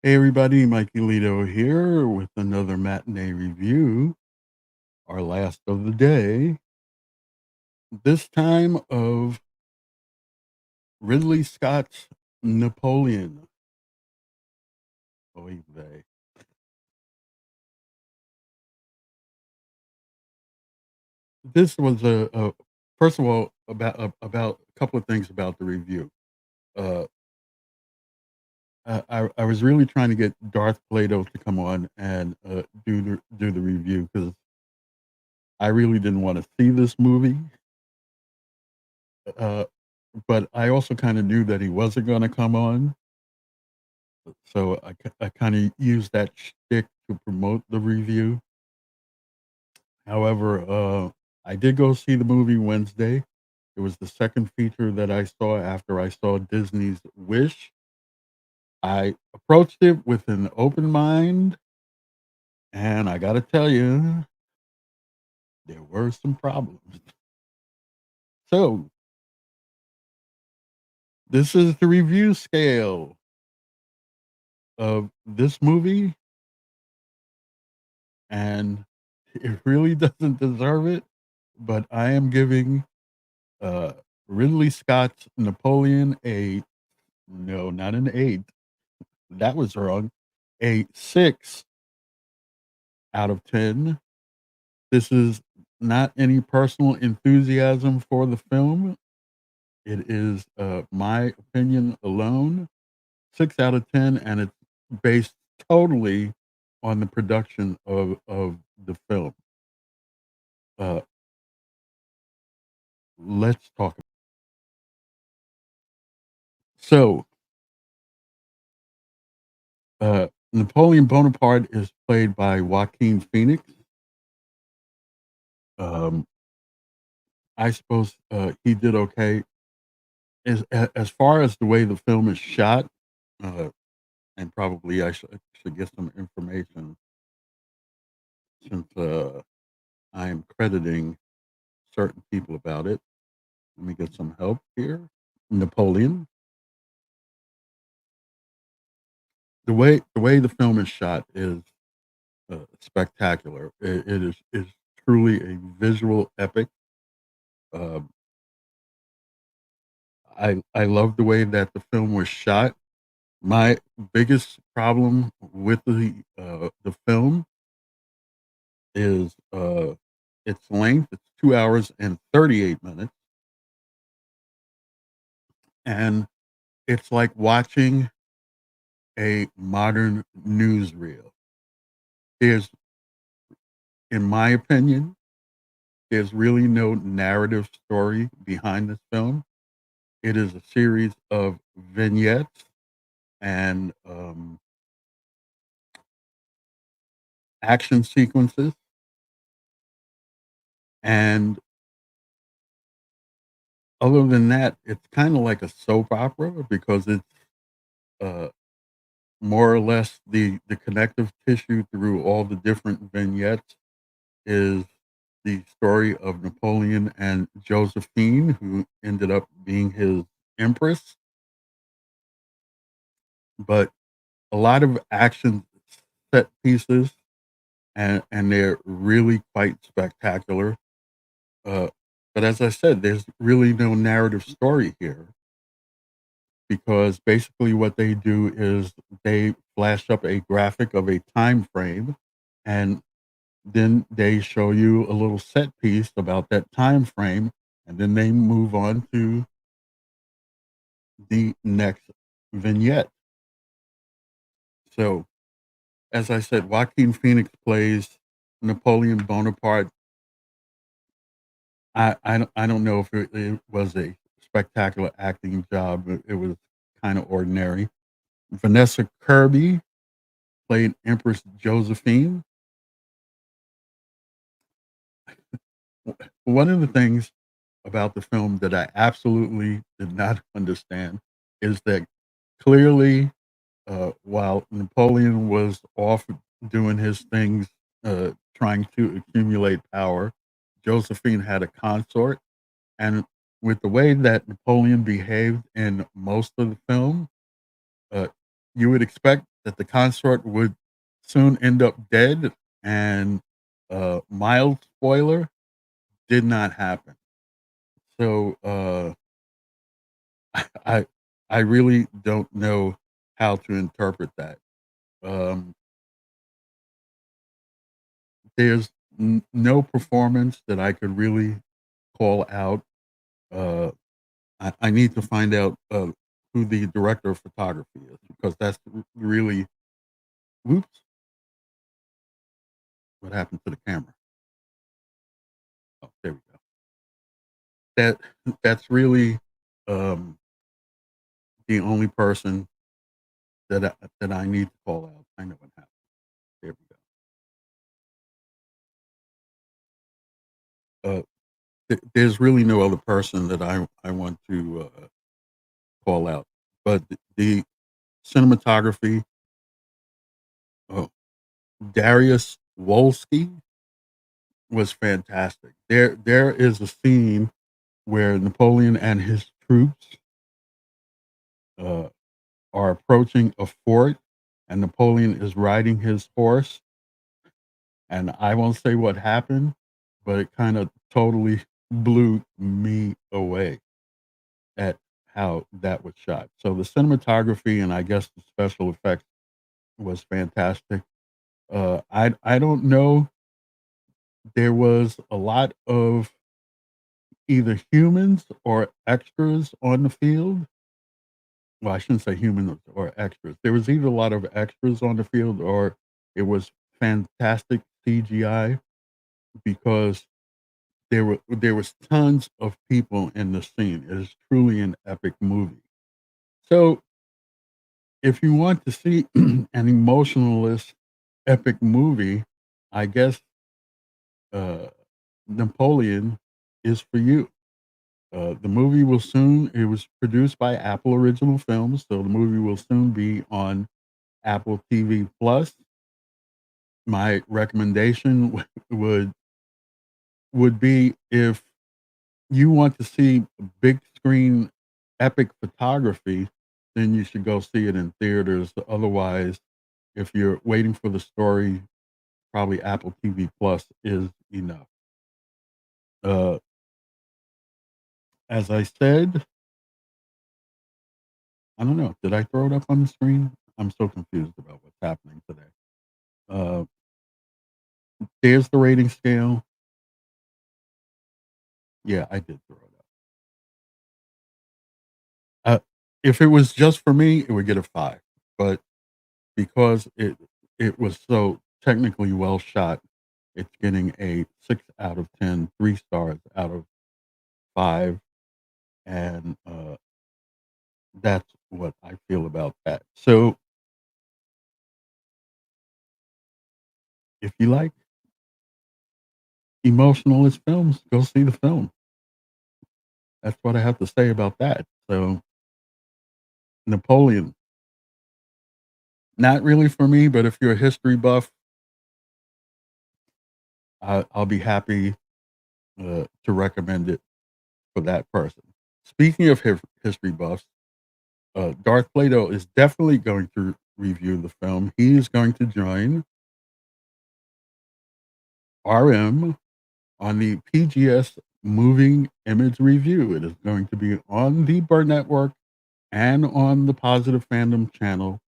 Hey everybody, Mikeylito here with another matinee review, our last of the day. This time of Ridley Scott's Napoleon. Oy vey. This was first of all about a couple of things about the review. Uh, I was really trying to get Darth Plato to come on and do the review because I really didn't want to see this movie. Uh, but I also kind of knew that he wasn't going to come on. So I kinda used that shtick to promote the review. However, I did go see the movie Wednesday. It was the second feature that I saw after I saw Disney's Wish. I approached it with an open mind, and I gotta tell you, there were some problems. So, this is the review scale of this movie, and it really doesn't deserve it, but I am giving Uh, Ridley Scott's Napoleon a no, not an 8. That was wrong. A 6 out of 10. This is not any personal enthusiasm for the film. It is, my opinion alone. 6 out of 10, and it's based totally on the production of the film. Uh, let's talk. So, Napoleon Bonaparte is played by Joaquin Phoenix. Um, I suppose, he did okay. As far as the way the film is shot, uh, and probably I should get some information since, I am crediting certain people about it. Let me get some help here. Napoleon. The way the film is shot is, spectacular. It is truly a visual epic. Um, I love the way that the film was shot. My biggest problem with the film is, its length. It's 2 hours and 38 minutes, and it's like watching a modern newsreel. There's in my opinion, there's really no narrative story behind this film. It is a series of vignettes and, action sequences, and other than that, it's kinda like a soap opera because it's, uh more or less the connective tissue through all the different vignettes is the story of Napoleon and Josephine, who ended up being his empress. But a lot of action set pieces, and they're really quite spectacular. Uh, but as I said, there's really no narrative story here because basically what they do is they flash up a graphic of a time frame, and then they show you a little set piece about that time frame, and then they move on to the next vignette. So, as I said, Joaquin Phoenix plays Napoleon Bonaparte. I don't know if it was a spectacular acting job. It was kind of ordinary. Vanessa Kirby played Empress Josephine. One of the things about the film that I absolutely did not understand is that clearly, while Napoleon was off doing his things, trying to accumulate power, Josephine had a consort. And with the way that Napoleon behaved in most of the film, uh, you would expect that the consort would soon end up dead, and mild spoiler, did not happen. So I I really don't know how to interpret that. Um, there's no performance that I could really call out. Uh, I need to find out who the director of photography is because that's really whoops. What happened to the camera? Oh, there we go. That that's really um, the only person that I need to call out. I know what happened. There we go. There's really no other person that I want to call out, but the cinematography. Oh, Darius Wolski was fantastic. There is a scene where Napoleon and his troops uh, are approaching a fort, and Napoleon is riding his horse. And I won't say what happened, but it kind of totally blew me away at how that was shot. So the cinematography and I guess the special effects was fantastic. I don't know. There was a lot of either humans or extras on the field. Well, I shouldn't say humans or extras. There was either a lot of extras on the field or it was fantastic CGI because there was tons of people in the scene. It is truly an epic movie. So if you want to see an emotionalist epic movie, I guess uh, Napoleon is for you. The movie will soon. It was produced by Apple Original Films, so the movie will soon be on Apple TV Plus. My recommendation would be if you want to see big screen epic photography, then you should go see it in theaters. Otherwise, if you're waiting for the story, probably Apple TV Plus is enough. Uh, as I said, I don't know. Did I throw it up on the screen? I'm so confused about what's happening today. Uh, there's the rating scale. Yeah, I did throw it up. If it was just for me, it would get a 5, but because it was so technically well shot, it's getting a 6 out of 10, 3 stars out of 5, and, that's what I feel about that. So, if you like emotionalist films, go see the film. That's what I have to say about that. So, Napoleon, not really for me, but if you're a history buff, I'll be happy, to recommend it for that person. Speaking of history buffs, Darth Plato is definitely going to review the film. He is going to join RM on the PGS Moving Image Review. It is going to be on the Burn Network and on the Positive Fandom channel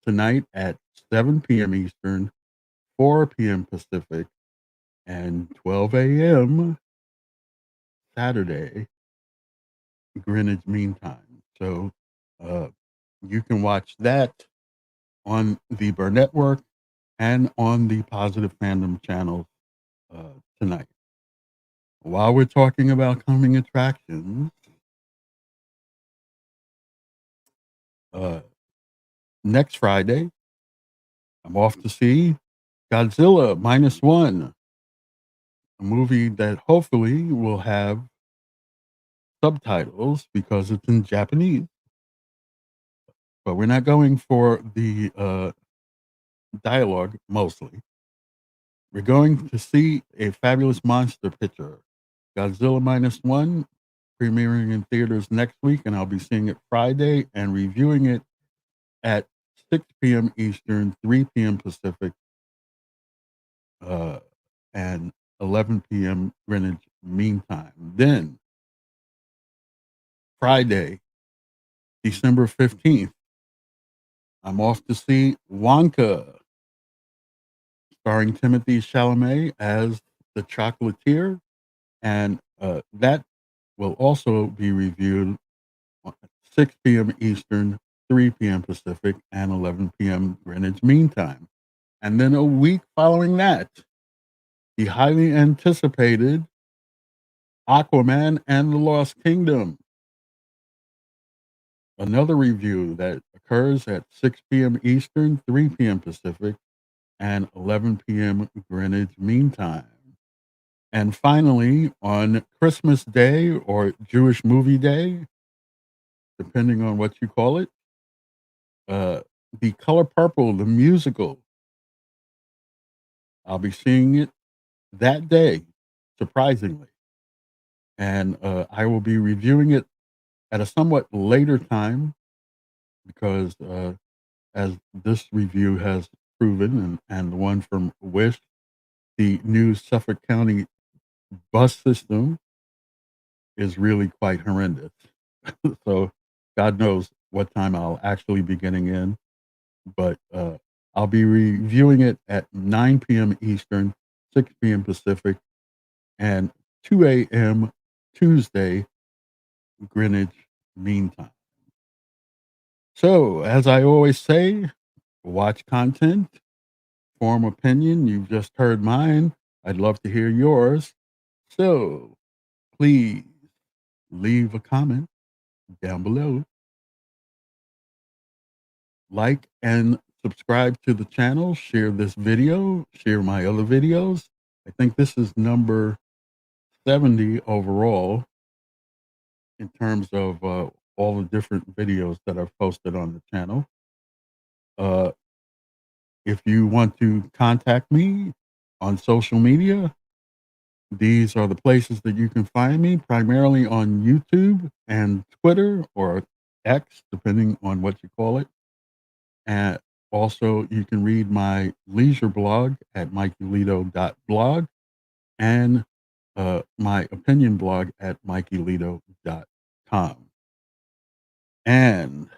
tonight at 7 p.m. Eastern, 4 p.m. Pacific, and 12 a.m. Saturday, Greenwich Mean Time. So uh, you can watch that on the Burn Network and on the Positive Fandom channel tonight. While we're talking about coming attractions, uh, next Friday, I'm off to see Godzilla Minus One, a movie that hopefully will have subtitles because it's in Japanese. But we're not going for the dialogue mostly. We're going to see a fabulous monster picture, Godzilla Minus One, premiering in theaters next week, and I'll be seeing it Friday and reviewing it at 6 p.m. Eastern, 3 p.m. Pacific, uh, and 11 p.m. Greenwich Mean Time. Then Friday, December 15th, I'm off to see Wonka, starring Timothy Chalamet as the chocolatier, and that will also be reviewed at 6 p.m. Eastern, 3 p.m. Pacific, and 11 p.m. Greenwich Mean Time. And then a week following that, the highly anticipated Aquaman and the Lost Kingdom, another review that occurs at 6 p.m. Eastern, 3 p.m. Pacific, and 11 p.m. Greenwich Mean Time. And finally, on Christmas Day or Jewish Movie Day, depending on what you call it, uh, The Color Purple, the musical, I'll be seeing it that day, surprisingly. And I will be reviewing it at a somewhat later time because, as this review has proven, and the one from Wish, the new Suffolk County bus system is really quite horrendous. So God knows what time I'll actually be getting in, but I'll be reviewing it at 9 p.m. Eastern, 6 p.m. Pacific, and 2 a.m. Tuesday Greenwich Mean Time. So, as I always say, watch content, form opinion. You've just heard mine. I'd love to hear yours. So, please leave a comment down below. Like and subscribe to the channel. Share this video. Share my other videos. I think this is number 70 overall in terms of all the different videos that I've posted on the channel. Uh, if you want to contact me on social media, these are the places that you can find me, primarily on YouTube and Twitter or X, depending on what you call it. And also, you can read my leisure blog at Mikeylito.blog and my opinion blog at Mikeylito.com. And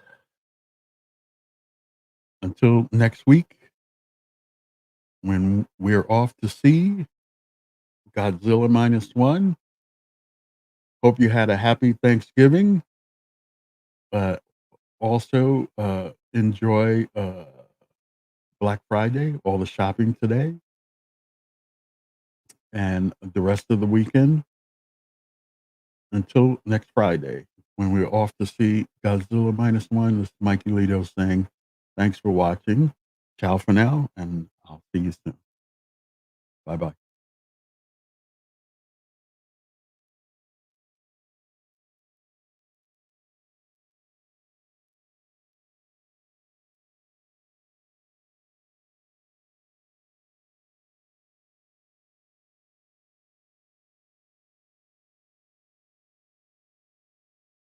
until next week, when we're off to see Godzilla Minus One, hope you had a happy Thanksgiving. Also, enjoy Black Friday, all the shopping today, and the rest of the weekend until next Friday when we're off to see Godzilla Minus One. This is Mikeylito saying thanks for watching. Ciao for now, and I'll see you soon. Bye bye.